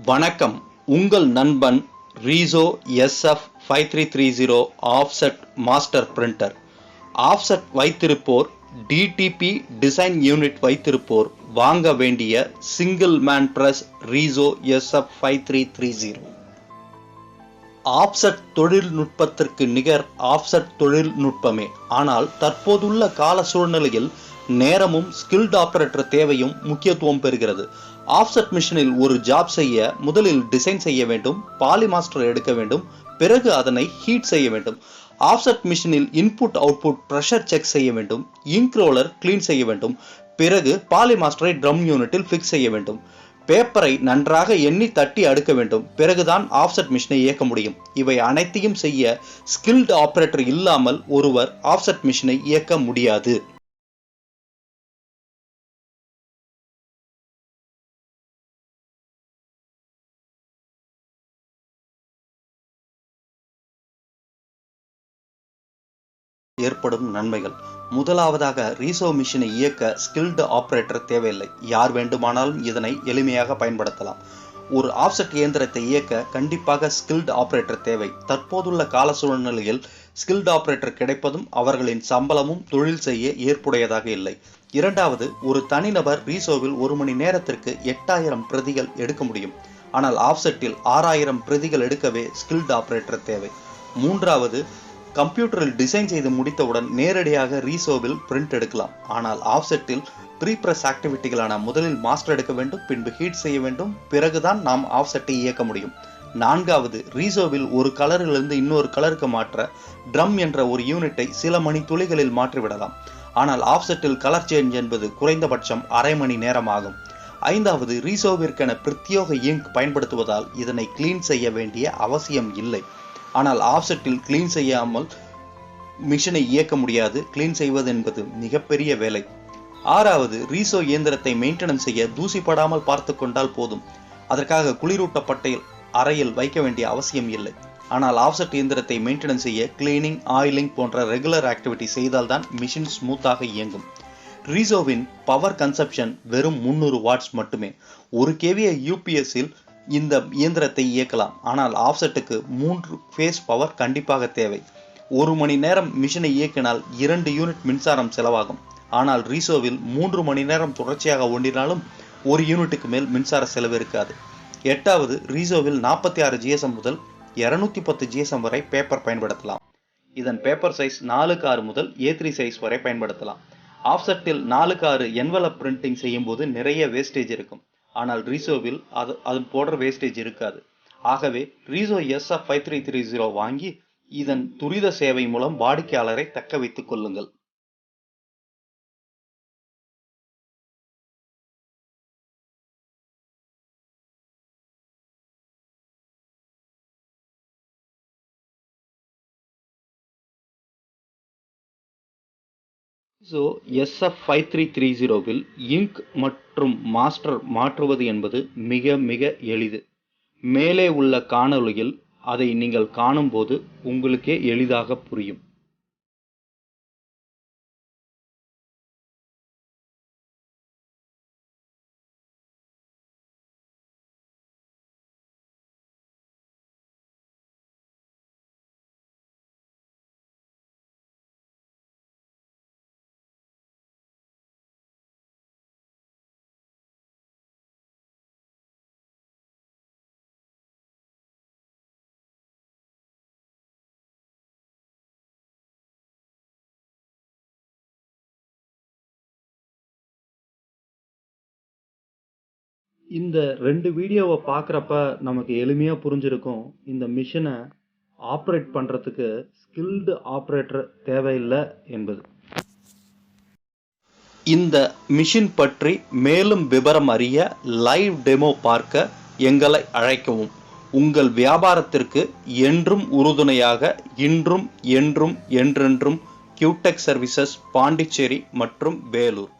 வணக்கம். உங்கள் நண்பன் Riso SF5330 offset master printer. Offset வைத்திருப்போர், டிடிபி டிசைன் யூனிட் வைத்திருப்போர் வாங்க வேண்டிய single man press Riso SF5330. Offset தொழில்நுட்பத்திற்கு நிகர் ஆஃப்செட் தொழில்நுட்பமே. ஆனால் தற்போதுள்ள கால சூழ்நிலையில் நேரமும் ஸ்கில்ட் ஆபரேட்டர் தேவையும் முக்கியத்துவம் பெறுகிறது. ஆஃப்செட் மிஷினில் ஒரு ஜாப் செய்ய முதலில் டிசைன் செய்ய வேண்டும், பாலிமாஸ்டர் எடுக்க வேண்டும், பிறகு அதனை ஹீட் செய்ய வேண்டும். ஆஃப்செட் மிஷினில் இன்புட் அவுட்புட் பிரஷர் செக் செய்ய வேண்டும், இங்க் ரோலர் கிளீன் செய்ய வேண்டும், பிறகு பாலிமாஸ்டரை ட்ரம் யூனிட்டில் ஃபிக்ஸ் செய்ய வேண்டும். பேப்பரை நன்றாக எண்ணி தட்டி அடுக்க வேண்டும். பிறகுதான் ஆஃப்செட் மிஷினை இயக்க முடியும். இவை அனைத்தையும் செய்ய ஸ்கில்ட் ஆபரேட்டர் இல்லாமல் ஒருவர் ஆஃப்செட் மிஷினை இயக்க முடியாது. ஏற்படும் நன்மைகள். முதலாவதாக, ரீசோ மிஷினை இயக்க ஸ்கில்டு ஆபரேட்டர் தேவையில்லை. யார் வேண்டுமானாலும் இதனை எளிமையாக பயன்படுத்தலாம். ஒரு ஆஃப்செட் இயந்திரத்தை இயக்க கண்டிப்பாக ஸ்கில்டு ஆபரேட்டர் தேவை. தற்போதுள்ள கால சூழ்நிலையில் ஸ்கில்டு ஆபரேட்டர் கிடைப்பதும் அவர்களின் சம்பளமும் தொழில் செய்ய ஏற்புடையதாக இல்லை. இரண்டாவது, ஒரு தனிநபர் ரீசோவில் ஒரு மணி நேரத்திற்கு 8000 பிரதிகள் எடுக்க முடியும். ஆனால் ஆஃப்செட்டில் 6000 பிரதிகள் எடுக்கவே ஸ்கில்டு ஆபரேட்டர் தேவை. மூன்றாவது, கம்ப்யூட்டரில் டிசைன் செய்து முடித்தவுடன் நேரடியாக ரீசோவில் பிரிண்ட் எடுக்கலாம். ஆனால் ஆஃப்செட்டில் ப்ரீ பிரஸ் ஆக்டிவிட்டிகளான முதலில் மாஸ்டர் எடுக்க வேண்டும், பின்பு ஹீட் செய்ய வேண்டும், பிறகுதான் நாம் ஆஃப்செட்டை இயக்க முடியும். நான்காவது, ரீசோவில் ஒரு கலரிலிருந்து இன்னொரு கலருக்கு மாற்ற ட்ரம் என்ற ஒரு யூனிட்டை சில மணி துளிகளில் மாற்றிவிடலாம். ஆனால் ஆஃப்செட்டில் கலர் சேஞ்ச் என்பது குறைந்தபட்சம் அரை மணி நேரம் ஆகும். ஐந்தாவது, ரீசோவிற்கென பிரத்யேக இங்க் பயன்படுத்துவதால் இதனை கிளீன் செய்ய வேண்டிய அவசியம் இல்லை. ஆனால் ஆஃப்செட்டில் கிளீன் செய்யாமல் மிஷினை இயக்க முடியாது. கிளீன் செய்வது என்பது மிகப்பெரிய வேலை. ஆறாவது, ரீசோ இயந்திரத்தை மெயின்டெனன்ஸ் செய்ய தூசிப்படாமல் பார்த்து கொண்டால் போதும். அதற்காக குளிரூட்டப்பட்ட அறையில் வைக்க வேண்டிய அவசியம் இல்லை. ஆனால் ஆஃப்செட் இயந்திரத்தை மெயின்டெனன்ஸ் செய்ய கிளீனிங், ஆயிலிங் போன்ற ரெகுலர் ஆக்டிவிட்டி செய்தால்தான் மிஷின் ஸ்மூத்தாக இயங்கும். ரீசோவின் பவர் கன்சப்ஷன் வெறும் 300 வாட்ஸ் மட்டுமே. 1 kVA UPSல் இந்த இயந்திரத்தை இயக்கலாம். ஆனால் ஆஃப்செட்டுக்கு 3 ஃபேஸ் பவர் கண்டிப்பாக தேவை. 1 மணி நேரம் மிஷினை இயக்கினால் 2 யூனிட் மின்சாரம் செலவாகும். ஆனால் ரீசோவில் 3 மணி நேரம் தொடர்ச்சியாக ஓடினாலும் 1 யூனிட்டுக்கு மேல் மின்சார செலவு இருக்காது. எட்டாவது, ரீசோவில் 46 GSM முதல் 210 GSM வரை பேப்பர் பயன்படுத்தலாம். இதன் பேப்பர் சைஸ் 4x6 முதல் A3 சைஸ் வரை பயன்படுத்தலாம். ஆஃப்செட்டில் 4x6 என்வலப் பிரிண்டிங் செய்யும் போது நிறைய வேஸ்டேஜ் இருக்கும். ஆனால் ரீசோவில் அது போன்ற வேஸ்டேஜ் இருக்காது. ஆகவே ரீசோ SF5330 வாங்கி இதன் துரித சேவை மூலம் வாடிக்கையாளரை தக்க வைத்துக் கொள்ளுங்கள். ரீசோ SF5330வில் இங்க் மற்றும் மாஸ்டர் மாற்றுவது என்பது மிக மிக எளிது. மேலே உள்ள காணொளியில் அதை நீங்கள் காணும்போது உங்களுக்கே எளிதாக புரியும். இந்த 2 வீடியோவை பார்க்குறப்ப நமக்கு எளிமையாக புரிஞ்சிருக்கும், இந்த மிஷினை ஆப்ரேட் பண்ணுறதுக்கு ஸ்கில்டு ஆப்ரேட்டர் தேவையில்லை என்பது. இந்த மிஷின் பற்றி மேலும் விவரம் அறிய லைவ் டெமோ பார்க்க எங்களை அழைக்கவும். உங்கள் வியாபாரத்திற்கு என்றும் உறுதுணையாக இன்றும் என்றும் என்றென்றும் கியூடெக் சர்வீசஸ், பாண்டிச்சேரி மற்றும் வேலூர்.